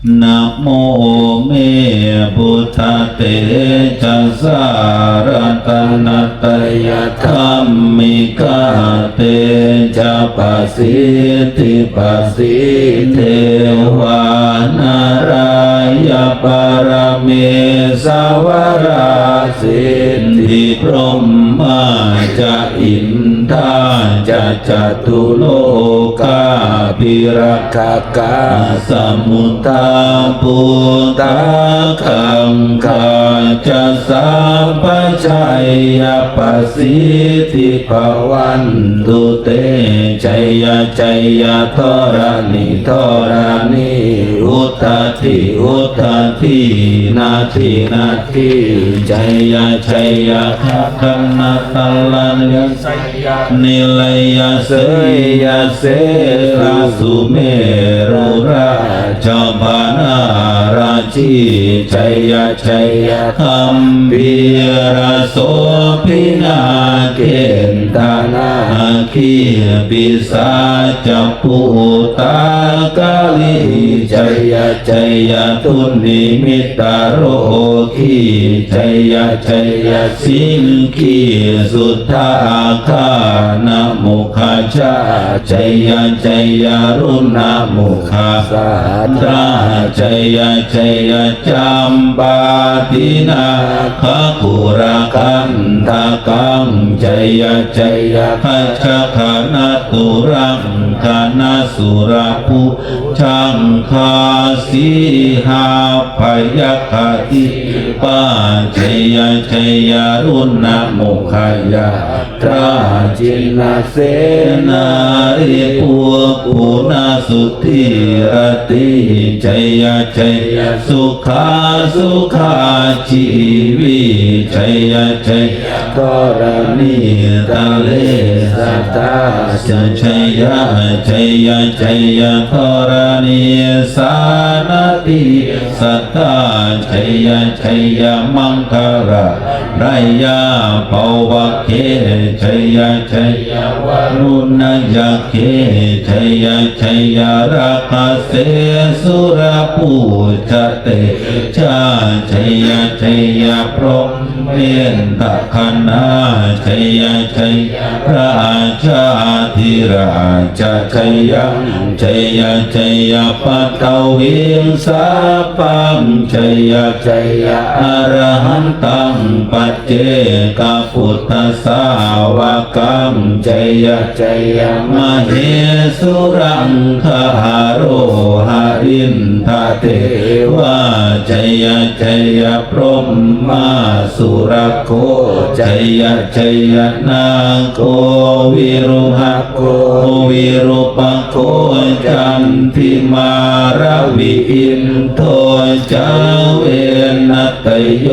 นะโมเมพุทธเตจัสสารัตนัตยธัมมิกาเตจะปัสสิทิปัสสิเทวานารายปรเมสวราสิทธิพรหมาจะอินทาจะจตุโลกาภิรักขะสมุทาปุตตะคังคาจะสัพพชัยยปัสสิทธิภวันตุเตชัยชัยธรณิธรณิอุตติอุตตินาทินาทิชัยชัยคันนาตลันนิลยเสยเสราสุเมรุราชบานาราชีชัยชัยคัมพีระโสพินาเกณฑานาคีปิสาจปุตตากาลีชัยชัยทุนิมิตาโรคีชัยชัยสิงคีสุทธาคานะมุขชาชัยชัยรุณมุขสาตราชัยชัยจัมปาตินาคคุระคันทากังชัยชัยคัจฉคณตุรังคณสุรภูชังคาสีหาพยคติปาชัยชัยรุณมุขยาตราจินนาเสนาริภูปุณสุธิรติชัยชัยสุขาสุขาชีวิชัยชัยธรณีทะเลสัตตาชัยชัยชัยธรณีสานติสัตตาชัยชัยมังคาระไรยาภวะเคชัยชัยวรุณยเคชัยชัยราคาเสสุรปูชเตชาชัยชัยพรหมเมนตะคณาชัยชัยราชาธิราชชัยชัยชัยปัตตวิงสาปังชัยชัยอรหันตังปัจเจกพุทธสาวกังชัยชัยมเหสุรังคหาโรหะรินทเทวาชัยชัยพรหมาสุรโคชัยชัยนาโกวิรุหโกวิรุปโคจันทิมารวิอินโทจาเวนตโย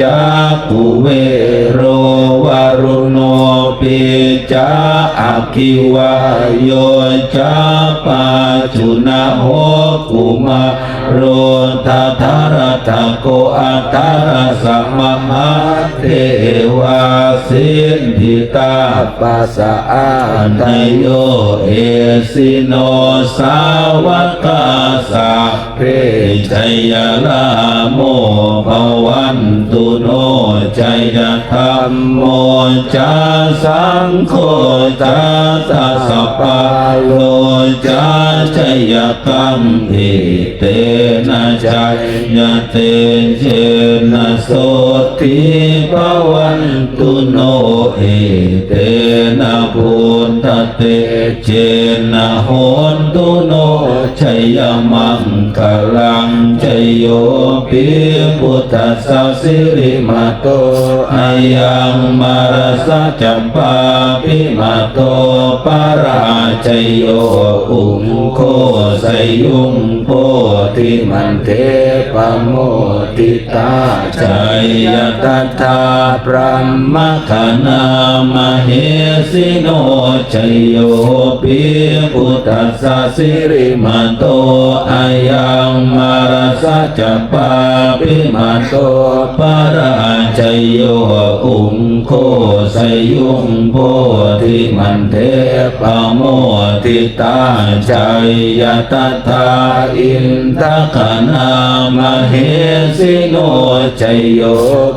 จาคุเวโรวารุโนปิจาอาคิวายโยจาปาจุนาโหกุมาโรทาธารตะโกอัตตาสัมมาเทวาสินทิตาปัสสะอาทโยเอสิโนสาวกาสะเพชัยลาโมภวันตุโนชัยธรรมโมจาสังโฆจาตาสปาโลจาชัยกังเอเตนะชัยเตเจนะโสติภวันตุโนเอเตนะพุทธเตเจนะโหนตุโนชัยมังคลังชัยโยปิพุทธัสสะสิริมาโตอายังมารสะจัมปาปิมาโตปาราชัยโยอุงโคสยุงโพธิมันเทปโมติตาชัยตัทธาพระมคณามเหสิโนชัยโยปิพุทธัสสะสิริมาโตอายังมารส สัจจปาปิมาโตปาราชยโยอุงโคสยุงโพธิมันเทปะโมทิตาชัยยตถาอินทคณามเหสิโนชัยโย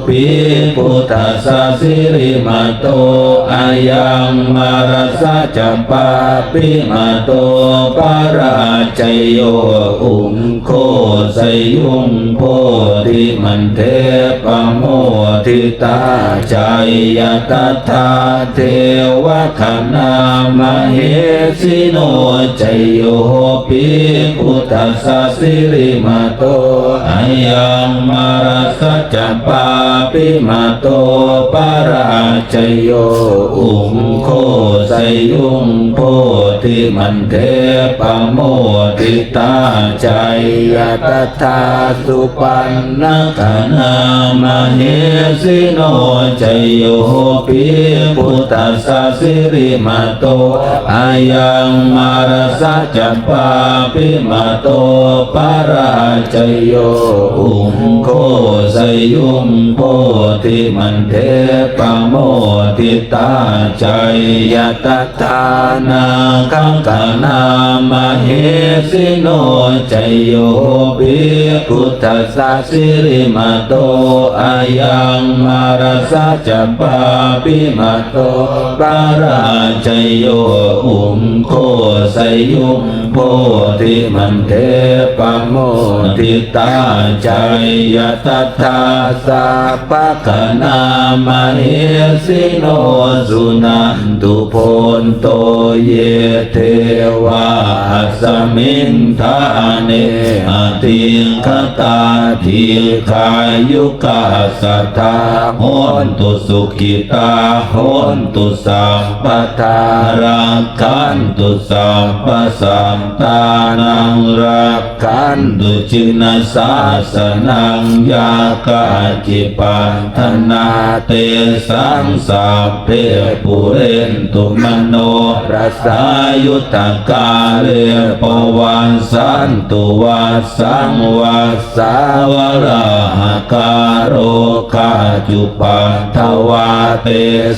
ปิพุทธัสสะสิริมาโตอายังมารสัจจปาปิมาโตปาราชยโยอุงโคสยุงโพธิมันเทปะโมทิตาชัยยตถาเทวคณามเหสิโนชัยโยปิพุทธัสสะสิริมาโตอายังมารสัจจปาปิมาโตปาราชยโยอุงโคสยุงโพธิมันเทปะโมทิตาชัยยตถาสุปันนคณามเหสิโนชัยโยปิพุทธัสสะสิริมาโตอายังมารสัจจปาปิมาโตปาราชยโยอุงโคสยุงโพธิมันเทปะโมทิตาชัยยตถานาคังคณามเหสิโนชัยโยปิพุทธัสสะสิริมาโตอายังมารสัจจปาปิมาโตปาราชยโยอุงโคสยุงโพธิมันเทปะโมทิตาชัยยตถาสัพพคณามเหสิโนสุนันตุโพนโตเยเทวาสมิงทาเนอติคตาทิคายุกาสัทธาโหนตุสุขิตาโหนตุสัมปทารักขันตุสัมปสัมตานังรักขันตุจินสาสนังยากาจิปันธนาเตสังสัพเพปุเรนตุมโนรัสสายุตกาเลปวันสันตุวัสสังวัสสาวราหการโรคาจุปันทวาเต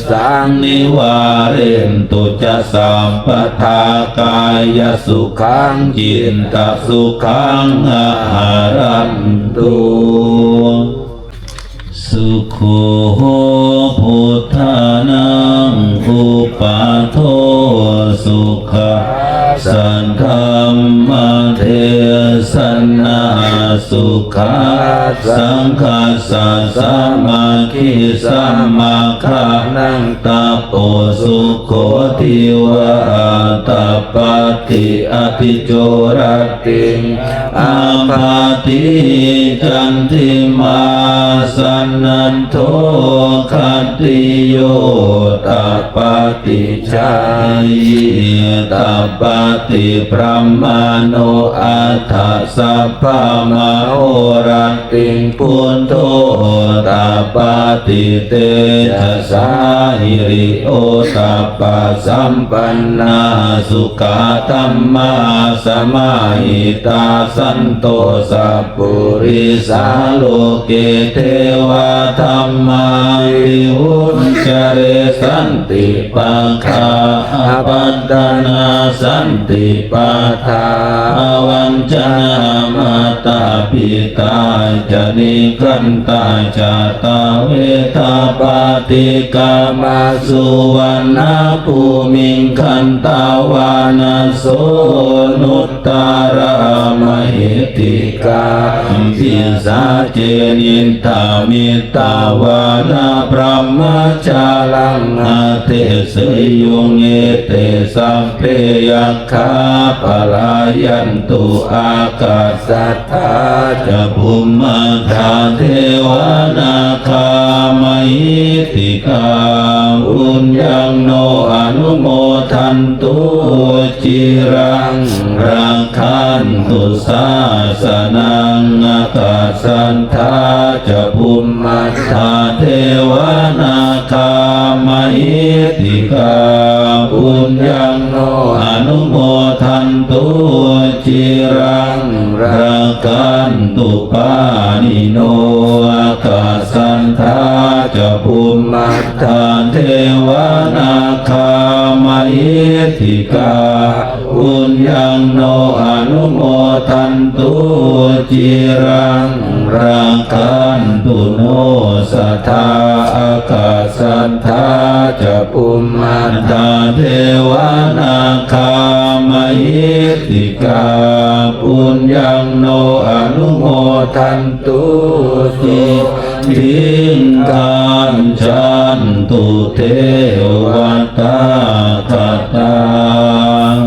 สังนิวาเรนตุจะสัมปทากายสุขังจินตสุขังอาหารันตุสุโขพุทธานังอุปาโทสุขสันธรรมเทศนาสุขาสังฆาสามาคิสัมมาคานังตาโปสุโขทิวะตาปฏิอภิโจรติงอาภาติจันติมาสันนันโทขัตติโยตาปฏิชัยตาปฏิพระมาโนอัฏฐสัพพมโหรันติงพุนโธตาปฏิเตชะสาหิริโอตาปะสัมปันนาสุขาธัมมาสมาหิตาสันโตสัพปุริสาโลเกเทวะธัมมาวิหุญจเรสันติปังคาปัตตนาสันติปัฏฐาวัญจนามาตาปิตาจนิคันตาจาตาเวทาปฏิกามาสุวรรณภูมิงคันตาวานาโสนุตตารามหิติกาทิสาเจนินตามิตาวานาพระมจาลังอาเทสยุงเอเตสัมเพยัคขาปลายันตุอากาสัทธาจะภูมิธาเทวนาคามหิติกาอุญญังโนอนุโมทันตุจิรังรังคันตุสาสนังอากาสันทาจะภูมิธาเทวนาคามหิติกาอุญญังโนอนุโมทันตุจิรัง รักขันตุปานิโนอาคาสันทาจะภูมิมัตตาเทวนาคามหิทิกาปุญญังโนอนุโมทันตุจิรังรังคันตุโนสัทธาอาคาสันทาจะปุมมัตตาเทวนาคามหิติกาปุญญังโนอนุโมทันตุสิทิงกันจันตุเทวตาคตัง